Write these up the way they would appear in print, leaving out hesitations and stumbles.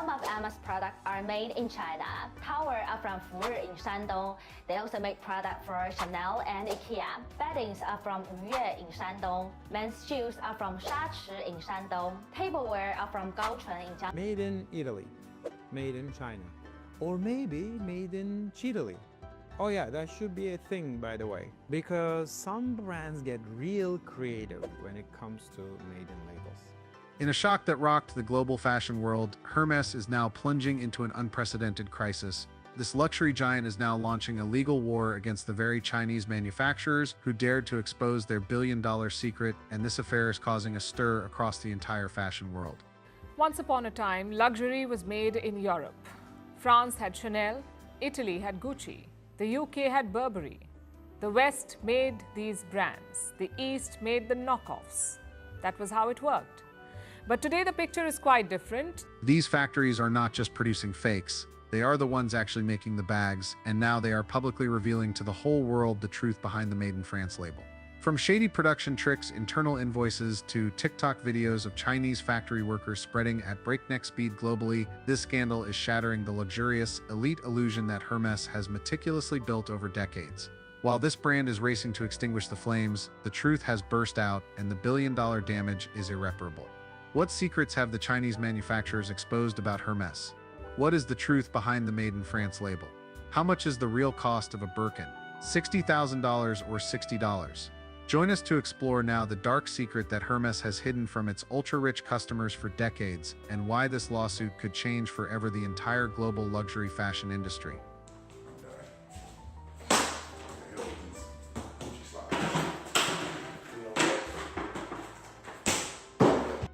Some of Hermès products are made in China. Towels are from Fuyue in Shandong. They also make products for Chanel and IKEA. Beddings are from Yue in Shandong. Men's shoes are from Shachi in Shandong. Tableware are from Gaochun in Jiangsu. Made in Italy, made in China, or maybe made in Chile. Oh yeah, that should be a thing, by the way, because some brands get real creative when it comes to made in labels. In a shock that rocked the global fashion world, Hermès is now plunging into an unprecedented crisis. This luxury giant is now launching a legal war against the very Chinese manufacturers who dared to expose their billion-dollar secret, and this affair is causing a stir across the entire fashion world. Once upon a time, luxury was made in Europe. France had Chanel, Italy had Gucci, the UK had Burberry. The West made these brands, the East made the knockoffs. That was how it worked. But today the picture is quite different. These factories are not just producing fakes, they are the ones actually making the bags, and now they are publicly revealing to the whole world the truth behind the Made in France label. From shady production tricks, internal invoices, to TikTok videos of Chinese factory workers spreading at breakneck speed globally, this scandal is shattering the luxurious, elite illusion that Hermès has meticulously built over decades. While this brand is racing to extinguish the flames, the truth has burst out and the billion-dollar damage is irreparable. What secrets have the Chinese manufacturers exposed about Hermès? What is the truth behind the Made in France label? How much is the real cost of a Birkin? $60,000 or $60? Join us to explore now the dark secret that Hermès has hidden from its ultra-rich customers for decades, and why this lawsuit could change forever the entire global luxury fashion industry.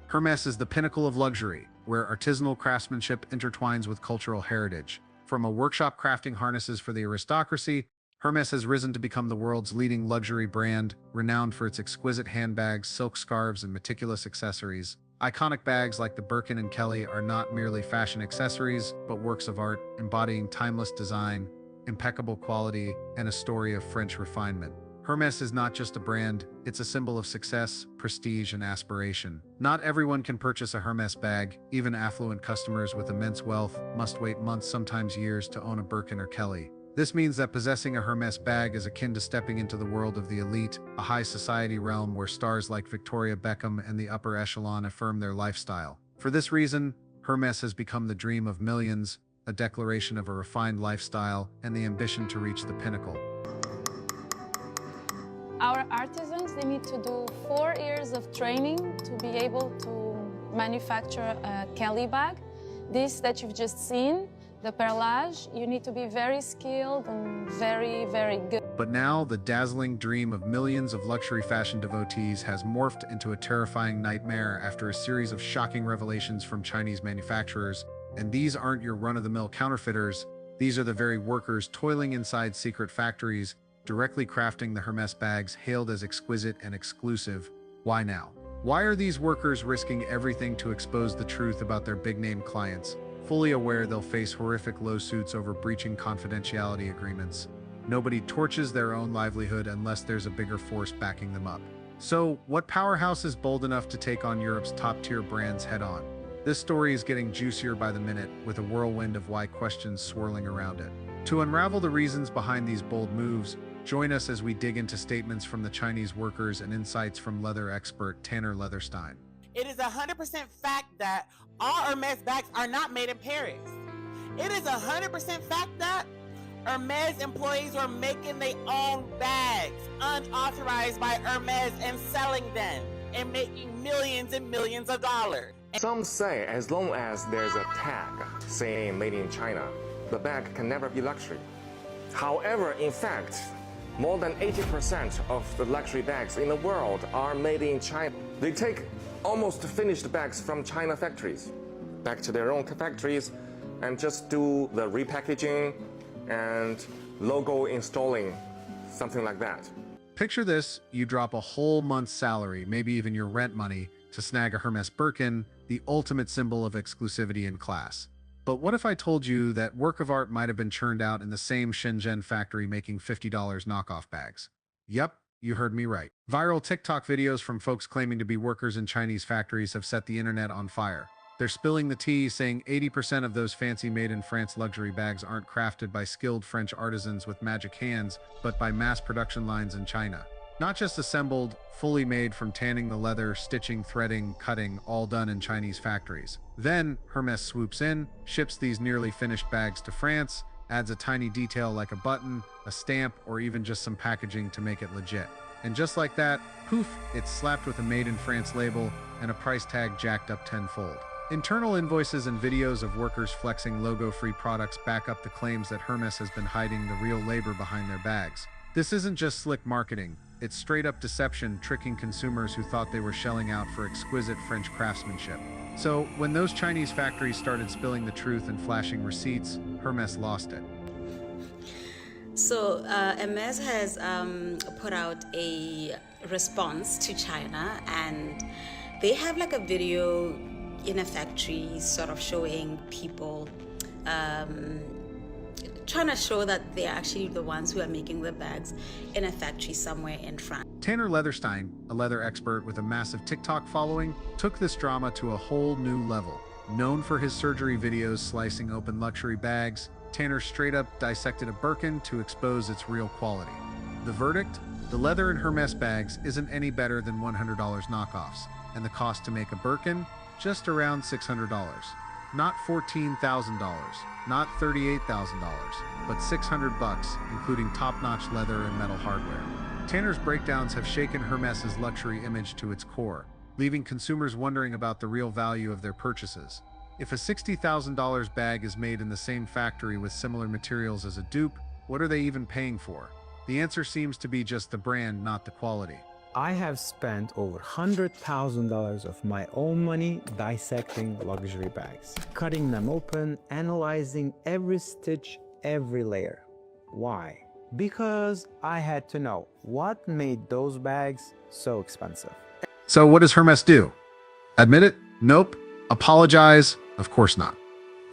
Hermès is the pinnacle of luxury, where artisanal craftsmanship intertwines with cultural heritage. From a workshop crafting harnesses for the aristocracy, Hermès has risen to become the world's leading luxury brand, renowned for its exquisite handbags, silk scarves, and meticulous accessories. Iconic bags like the Birkin and Kelly are not merely fashion accessories, but works of art, embodying timeless design, impeccable quality, and a story of French refinement. Hermès is not just a brand, it's a symbol of success, prestige, and aspiration. Not everyone can purchase a Hermès bag. Even affluent customers with immense wealth must wait months, sometimes years, to own a Birkin or Kelly. This means that possessing a Hermès bag is akin to stepping into the world of the elite, a high society realm where stars like Victoria Beckham and the upper echelon affirm their lifestyle. For this reason, Hermès has become the dream of millions, a declaration of a refined lifestyle and the ambition to reach the pinnacle. Our artisans, they need to do 4 years of training to be able to manufacture a Kelly bag. This that you've just seen, the perlage, you need to be very skilled and very, very good. But now, the dazzling dream of millions of luxury fashion devotees has morphed into a terrifying nightmare after a series of shocking revelations from Chinese manufacturers. And these aren't your run-of-the-mill counterfeiters. These are the very workers toiling inside secret factories, directly crafting the Hermès bags hailed as exquisite and exclusive. Why now? Why are these workers risking everything to expose the truth about their big-name clients, fully aware they'll face horrific lawsuits over breaching confidentiality agreements? Nobody torches their own livelihood unless there's a bigger force backing them up. So, what powerhouse is bold enough to take on Europe's top-tier brands head-on? This story is getting juicier by the minute, with a whirlwind of why questions swirling around it. To unravel the reasons behind these bold moves, join us as we dig into statements from the Chinese workers and insights from leather expert Tanner Leatherstein. It is 100% fact that all Hermès bags are not made in Paris. It is 100% fact that Hermès employees were making their own bags, unauthorized by Hermès, and selling them, and making millions and millions of dollars. Some say as long as there's a tag saying made in China, the bag can never be luxury. However, in fact, more than 80% of the luxury bags in the world are made in China. They take almost finished bags from China factories back to their own factories and just do the repackaging and logo installing, something like that. Picture this: you drop a whole month's salary, maybe even your rent money, to snag a Hermès Birkin, the ultimate symbol of exclusivity and class. But what if I told you that work of art might have been churned out in the same Shenzhen factory making $50 knockoff bags? Yep, you heard me right. Viral TikTok videos from folks claiming to be workers in Chinese factories have set the internet on fire. They're spilling the tea, saying 80% of those fancy made-in-France luxury bags aren't crafted by skilled French artisans with magic hands, but by mass production lines in China. Not just assembled, fully made from tanning the leather, stitching, threading, cutting, all done in Chinese factories. Then, Hermès swoops in, ships these nearly finished bags to France, adds a tiny detail like a button, a stamp, or even just some packaging to make it legit. And just like that, poof, it's slapped with a Made in France label and a price tag jacked up tenfold. Internal invoices and videos of workers flexing logo-free products back up the claims that Hermès has been hiding the real labor behind their bags. This isn't just slick marketing, it's straight-up deception, tricking consumers who thought they were shelling out for exquisite French craftsmanship. So, when those Chinese factories started spilling the truth and flashing receipts, Hermès lost it. So Hermès has put out a response to China, and they have like a video in a factory sort of showing people trying to show that they're actually the ones who are making the bags in a factory somewhere in France. Tanner Leatherstein, a leather expert with a massive TikTok following, took this drama to a whole new level. Known for his surgery videos slicing open luxury bags, Tanner straight up dissected a Birkin to expose its real quality. The verdict? The leather in Hermès bags isn't any better than $100 knockoffs, and the cost to make a Birkin? Just around $600. Not $14,000, not $38,000, but $600, including top-notch leather and metal hardware. Tanner's breakdowns have shaken Hermès's luxury image to its core, leaving consumers wondering about the real value of their purchases. If a $60,000 bag is made in the same factory with similar materials as a dupe, what are they even paying for? The answer seems to be just the brand, not the quality. I have spent over $100,000 of my own money dissecting luxury bags, cutting them open, analyzing every stitch, every layer. Why? Because I had to know what made those bags so expensive. So what does Hermès do? Admit it? Nope. Apologize? Of course not.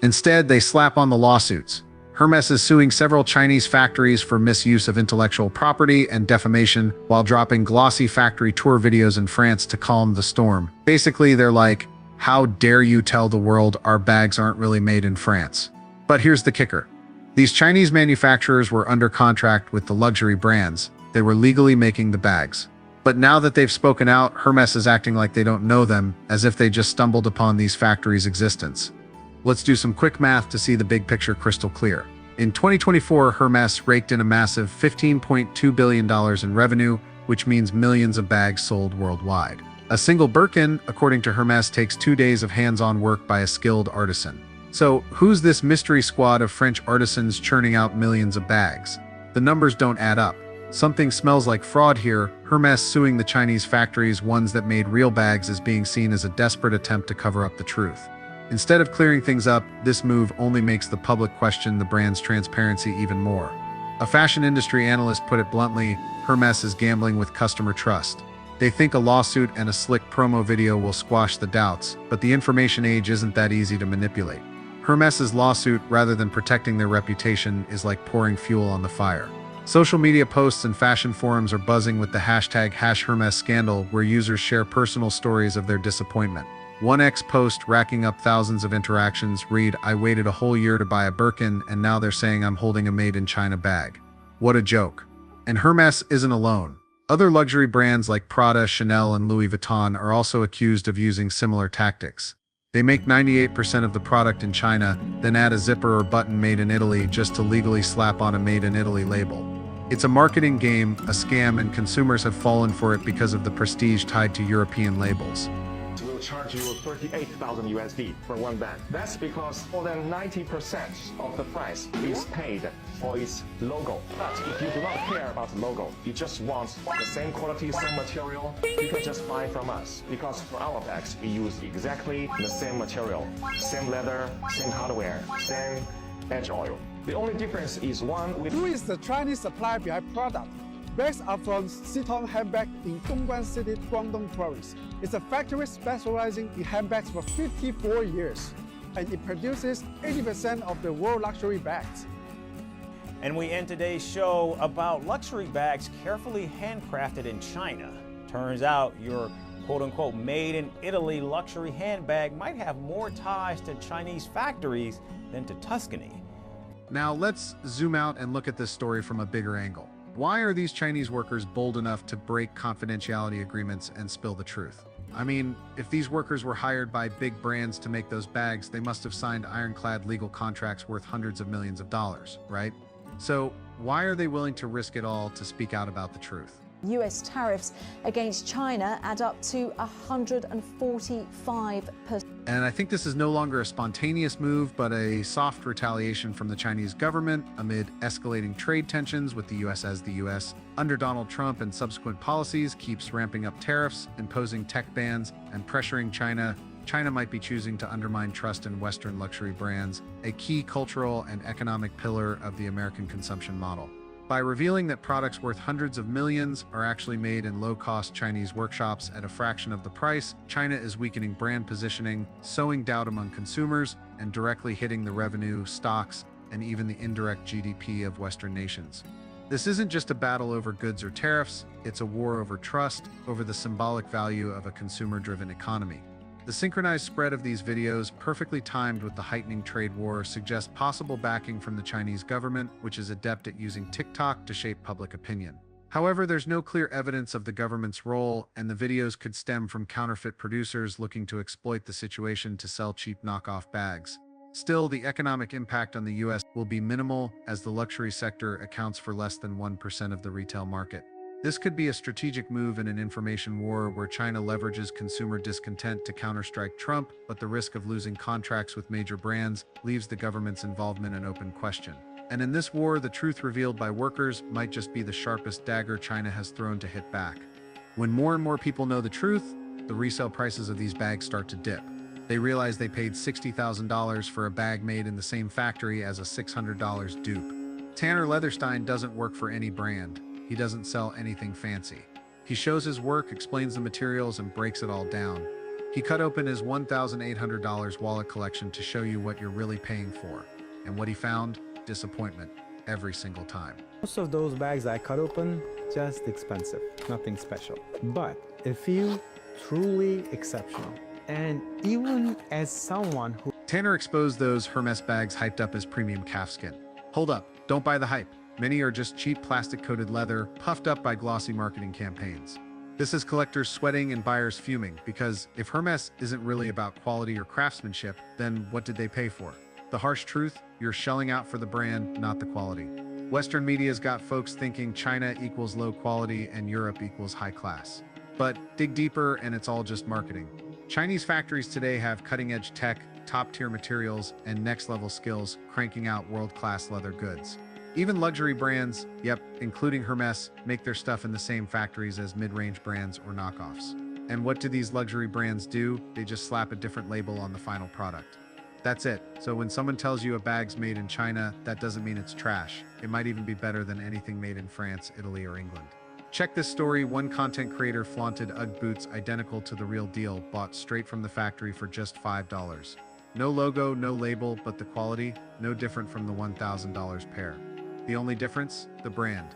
Instead, they slap on the lawsuits. Hermès is suing several Chinese factories for misuse of intellectual property and defamation while dropping glossy factory tour videos in France to calm the storm. Basically, they're like, how dare you tell the world our bags aren't really made in France? But here's the kicker. These Chinese manufacturers were under contract with the luxury brands. They were legally making the bags. But now that they've spoken out, Hermès is acting like they don't know them, as if they just stumbled upon these factories' existence. Let's do some quick math to see the big picture crystal clear. In 2024, Hermès raked in a massive $15.2 billion in revenue, which means millions of bags sold worldwide. A single Birkin, according to Hermès, takes 2 days of hands-on work by a skilled artisan. So, who's this mystery squad of French artisans churning out millions of bags? The numbers don't add up. Something smells like fraud here. Hermès suing the Chinese factories, ones that made real bags, is being seen as a desperate attempt to cover up the truth. Instead of clearing things up, this move only makes the public question the brand's transparency even more. A fashion industry analyst put it bluntly, Hermès is gambling with customer trust. They think a lawsuit and a slick promo video will squash the doubts, but the information age isn't that easy to manipulate. Hermès's lawsuit, rather than protecting their reputation, is like pouring fuel on the fire. Social media posts and fashion forums are buzzing with the hashtag #HermèsScandal, where users share personal stories of their disappointment. One ex-post racking up thousands of interactions read, "I waited a whole year to buy a Birkin, and now they're saying I'm holding a made-in-China bag. What a joke." And Hermès isn't alone. Other luxury brands like Prada, Chanel, and Louis Vuitton are also accused of using similar tactics. They make 98% of the product in China, then add a zipper or button made in Italy just to legally slap on a Made in Italy label. It's a marketing game, a scam, and consumers have fallen for it because of the prestige tied to European labels. We'll charge you 38,000 USD for one bag. That's because more than 90% of the price is paid for its logo. But if you do not care about the logo, you just want the same quality, same material, you can just buy from us. Because for our bags, we use exactly the same material, same leather, same hardware, same edge oil. The only difference is one with... Who is the Chinese supplier behind product? Bags are from Sitong Handbag in Dongguan City, Guangdong Province. It's a factory specializing in handbags for 54 years, and it produces 80% of the world luxury bags. And we end today's show about luxury bags carefully handcrafted in China. Turns out your quote-unquote made in Italy luxury handbag might have more ties to Chinese factories than to Tuscany. Now let's zoom out and look at this story from a bigger angle. Why are these Chinese workers bold enough to break confidentiality agreements and spill the truth? I mean, if these workers were hired by big brands to make those bags, they must have signed ironclad legal contracts worth hundreds of millions of dollars, right? So why are they willing to risk it all to speak out about the truth? US tariffs against China add up to 145%. And I think this is no longer a spontaneous move, but a soft retaliation from the Chinese government amid escalating trade tensions with the US, as the US, under Donald Trump and subsequent policies, keeps ramping up tariffs, imposing tech bans, and pressuring China. China might be choosing to undermine trust in Western luxury brands, a key cultural and economic pillar of the American consumption model. By revealing that products worth hundreds of millions are actually made in low-cost Chinese workshops at a fraction of the price, China is weakening brand positioning, sowing doubt among consumers, and directly hitting the revenue, stocks, and even the indirect GDP of Western nations. This isn't just a battle over goods or tariffs, it's a war over trust, over the symbolic value of a consumer-driven economy. The synchronized spread of these videos, perfectly timed with the heightening trade war, suggests possible backing from the Chinese government, which is adept at using TikTok to shape public opinion. However, there's no clear evidence of the government's role, and the videos could stem from counterfeit producers looking to exploit the situation to sell cheap knockoff bags. Still, the economic impact on the US will be minimal, as the luxury sector accounts for less than 1% of the retail market. This could be a strategic move in an information war where China leverages consumer discontent to counterstrike Trump, but the risk of losing contracts with major brands leaves the government's involvement an open question. And in this war, the truth revealed by workers might just be the sharpest dagger China has thrown to hit back. When more and more people know the truth, the resale prices of these bags start to dip. They realize they paid $60,000 for a bag made in the same factory as a $600 dupe. Tanner Leatherstein doesn't work for any brand. He doesn't sell anything fancy. He shows his work, explains the materials, and breaks it all down. He cut open his $1,800 wallet collection to show you what you're really paying for. And what he found? Disappointment. Every single time. Most of those bags I cut open, just expensive, nothing special. But it feels truly exceptional. And even as someone who... Tanner exposed those Hermès bags hyped up as premium calfskin. Hold up, don't buy the hype. Many are just cheap plastic-coated leather, puffed up by glossy marketing campaigns. This is collectors sweating and buyers fuming, because if Hermès isn't really about quality or craftsmanship, then what did they pay for? The harsh truth? You're shelling out for the brand, not the quality. Western media's got folks thinking China equals low quality and Europe equals high class. But dig deeper and it's all just marketing. Chinese factories today have cutting-edge tech, top-tier materials, and next-level skills, cranking out world-class leather goods. Even luxury brands, yep, including Hermès, make their stuff in the same factories as mid-range brands or knockoffs. And what do these luxury brands do? They just slap a different label on the final product. That's it. So when someone tells you a bag's made in China, that doesn't mean it's trash. It might even be better than anything made in France, Italy, or England. Check this story. One content creator flaunted UGG boots identical to the real deal, bought straight from the factory for just $5. No logo, no label, but the quality, no different from the $1,000 pair. The only difference? The brand.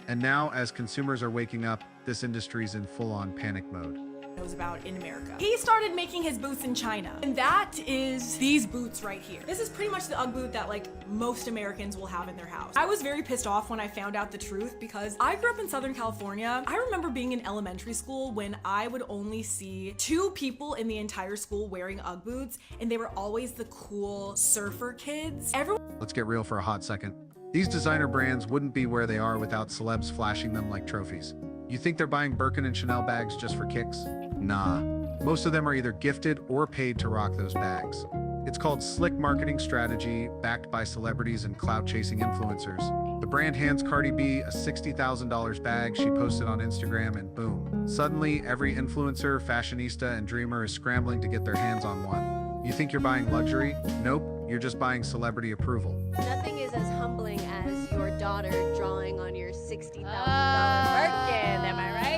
And now, as consumers are waking up, this industry's in full-on panic mode. Knows about in America. He started making his boots in China, and that is these boots right here. This is pretty much the UGG boot that like most Americans will have in their house. I was very pissed off when I found out the truth because I grew up in Southern California. I remember being in elementary school when I would only see 2 people in the entire school wearing UGG boots, and they were always the cool surfer kids. Let's get real for a hot second. These designer brands wouldn't be where they are without celebs flashing them like trophies. You think they're buying Birkin and Chanel bags just for kicks? Nah. Most of them are either gifted or paid to rock those bags. It's called slick marketing strategy, backed by celebrities and clout-chasing influencers. The brand hands Cardi B a $60,000 bag she posted on Instagram, and boom. Suddenly, every influencer, fashionista, and dreamer is scrambling to get their hands on one. You think you're buying luxury? Nope, you're just buying celebrity approval. Nothing is as humbling as your daughter drawing on your $60,000 Birkin, am I right?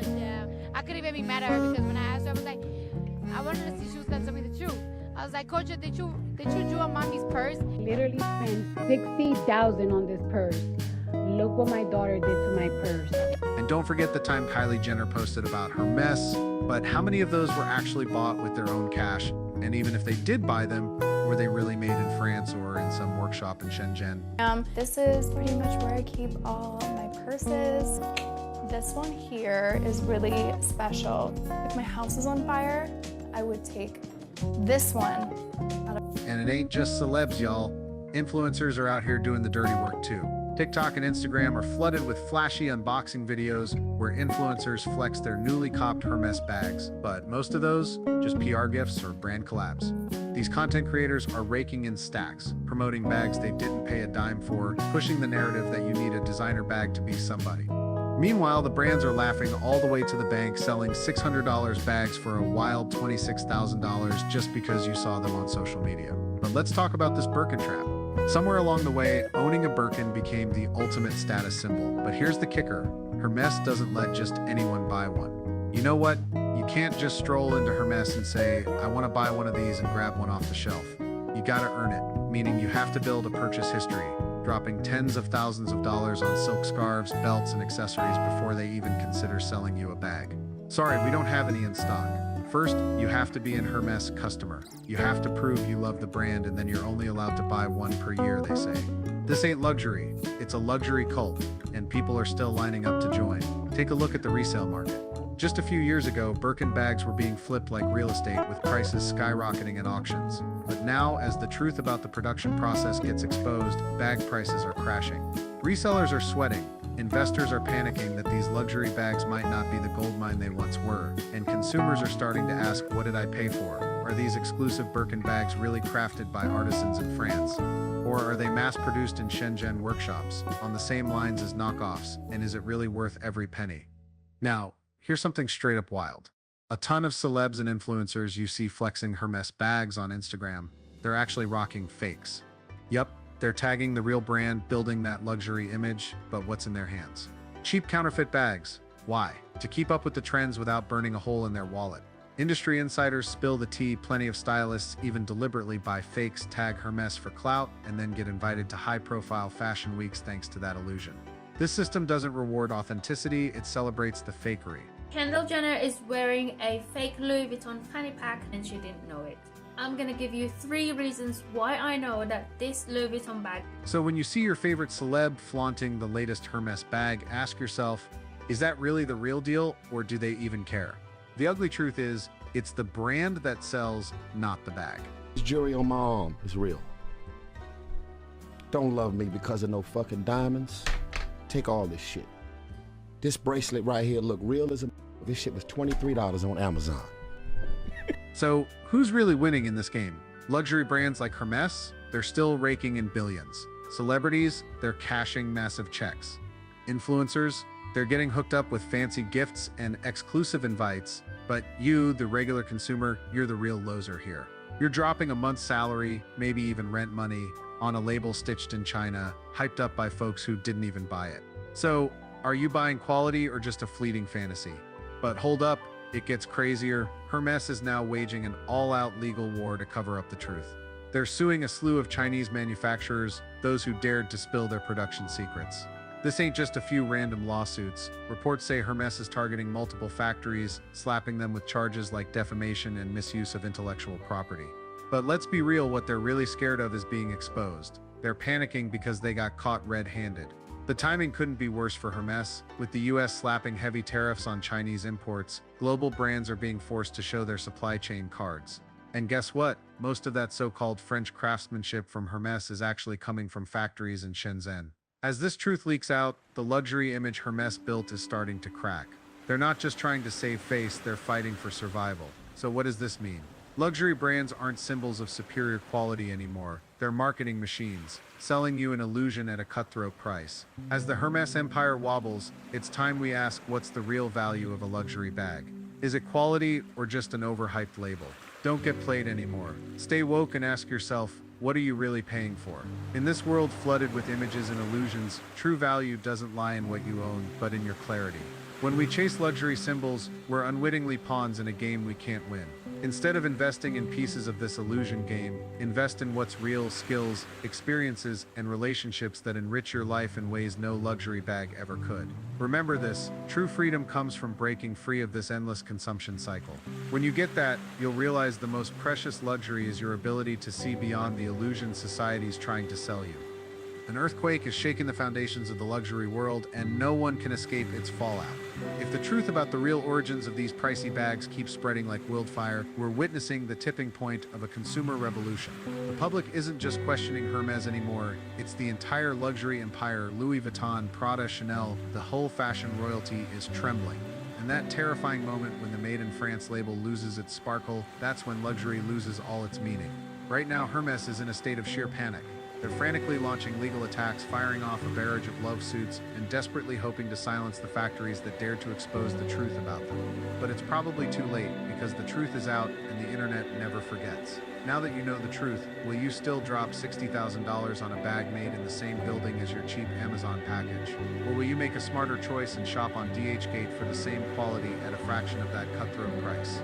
Yeah. I couldn't even be mad at her because when I asked her, I was like, I wanted to see if she was gonna tell me the truth. I was like, Coach, did you draw on mommy's purse? Literally spent $60,000 on this purse. Look what my daughter did to my purse. And don't forget the time Kylie Jenner posted about Hermès, but how many of those were actually bought with their own cash? And even if they did buy them, were they really made in France or in some workshop in Shenzhen? This is pretty much where I keep all my purses. This one here is really special. If my house is on fire, I would take this one. And it ain't just celebs, y'all. Influencers are out here doing the dirty work too. TikTok and Instagram are flooded with flashy unboxing videos where influencers flex their newly copped Hermès bags, but most of those just PR gifts or brand collabs. These content creators are raking in stacks, promoting bags they didn't pay a dime for, pushing the narrative that you need a designer bag to be somebody. Meanwhile, the brands are laughing all the way to the bank, selling $600 bags for a wild $26,000 just because you saw them on social media. But let's talk about this Birkin trap. Somewhere along the way, owning a Birkin became the ultimate status symbol. But here's the kicker. Hermès doesn't let just anyone buy one. You know what? You can't just stroll into Hermès and say, I want to buy one of these and grab one off the shelf. You gotta earn it, meaning you have to build a purchase history, dropping tens of thousands of dollars on silk scarves, belts, and accessories before they even consider selling you a bag. Sorry, we don't have any in stock. First, you have to be an Hermès customer. You have to prove you love the brand, and then you're only allowed to buy one per year, they say. This ain't luxury, it's a luxury cult, and people are still lining up to join. Take a look at the resale market. Just a few years ago, Birkin bags were being flipped like real estate with prices skyrocketing at auctions. But now, as the truth about the production process gets exposed, bag prices are crashing. Resellers are sweating. Investors are panicking that these luxury bags might not be the goldmine they once were, and consumers are starting to ask, what did I pay for? Are these exclusive Birkin bags really crafted by artisans in France? Or are they mass-produced in Shenzhen workshops, on the same lines as knockoffs, and is it really worth every penny? Now, here's something straight up wild. A ton of celebs and influencers you see flexing Hermès bags on Instagram, they're actually rocking fakes. Yup. They're tagging the real brand, building that luxury image, but what's in their hands? Cheap counterfeit bags. Why? To keep up with the trends without burning a hole in their wallet. Industry insiders spill the tea. Plenty of stylists even deliberately buy fakes, tag Hermès for clout, and then get invited to high-profile fashion weeks thanks to that illusion. This system doesn't reward authenticity, it celebrates the fakery. Kendall Jenner is wearing a fake Louis Vuitton fanny pack and she didn't know it. I'm gonna give you 3 reasons why I know that this Louis Vuitton bag. So when you see your favorite celeb flaunting the latest Hermès bag, ask yourself, is that really the real deal, or do they even care? The ugly truth is, it's the brand that sells, not the bag. This jewelry on my arm is real. Don't love me because of no fucking diamonds. Take all this shit. This bracelet right here look real as a... This shit was $23 on Amazon. So, who's really winning in this game? Luxury brands like Hermès, they're still raking in billions. Celebrities, they're cashing massive checks. Influencers, they're getting hooked up with fancy gifts and exclusive invites, but you, the regular consumer, you're the real loser here. You're dropping a month's salary, maybe even rent money, on a label stitched in China, hyped up by folks who didn't even buy it. So, are you buying quality or just a fleeting fantasy? But hold up, it gets crazier. Hermès is now waging an all-out legal war to cover up the truth. They're suing a slew of Chinese manufacturers, those who dared to spill their production secrets. This ain't just a few random lawsuits. Reports say Hermès is targeting multiple factories, slapping them with charges like defamation and misuse of intellectual property. But let's be real, what they're really scared of is being exposed. They're panicking because they got caught red-handed. The timing couldn't be worse for Hermès. With the US slapping heavy tariffs on Chinese imports, global brands are being forced to show their supply chain cards. And guess what? Most of that so-called French craftsmanship from Hermès is actually coming from factories in Shenzhen. As this truth leaks out, the luxury image Hermès built is starting to crack. They're not just trying to save face, they're fighting for survival. So what does this mean? Luxury brands aren't symbols of superior quality anymore. They're marketing machines, selling you an illusion at a cutthroat price. As the Hermès empire wobbles, it's time we ask, what's the real value of a luxury bag? Is it quality or just an overhyped label? Don't get played anymore. Stay woke and ask yourself, what are you really paying for? In this world flooded with images and illusions, true value doesn't lie in what you own, but in your clarity. When we chase luxury symbols, we're unwittingly pawns in a game we can't win. Instead of investing in pieces of this illusion game, invest in what's real: skills, experiences, and relationships that enrich your life in ways no luxury bag ever could. Remember this: true freedom comes from breaking free of this endless consumption cycle. When you get that, you'll realize the most precious luxury is your ability to see beyond the illusion society's trying to sell you. An earthquake is shaking the foundations of the luxury world, and no one can escape its fallout. If the truth about the real origins of these pricey bags keeps spreading like wildfire, we're witnessing the tipping point of a consumer revolution. The public isn't just questioning Hermès anymore, it's the entire luxury empire. Louis Vuitton, Prada, Chanel, the whole fashion royalty is trembling. And that terrifying moment when the Made in France label loses its sparkle, that's when luxury loses all its meaning. Right now, Hermès is in a state of sheer panic. They're frantically launching legal attacks, firing off a barrage of love suits, and desperately hoping to silence the factories that dared to expose the truth about them. But it's probably too late, because the truth is out and the internet never forgets. Now that you know the truth, will you still drop $60,000 on a bag made in the same building as your cheap Amazon package? Or will you make a smarter choice and shop on DHgate for the same quality at a fraction of that cutthroat price?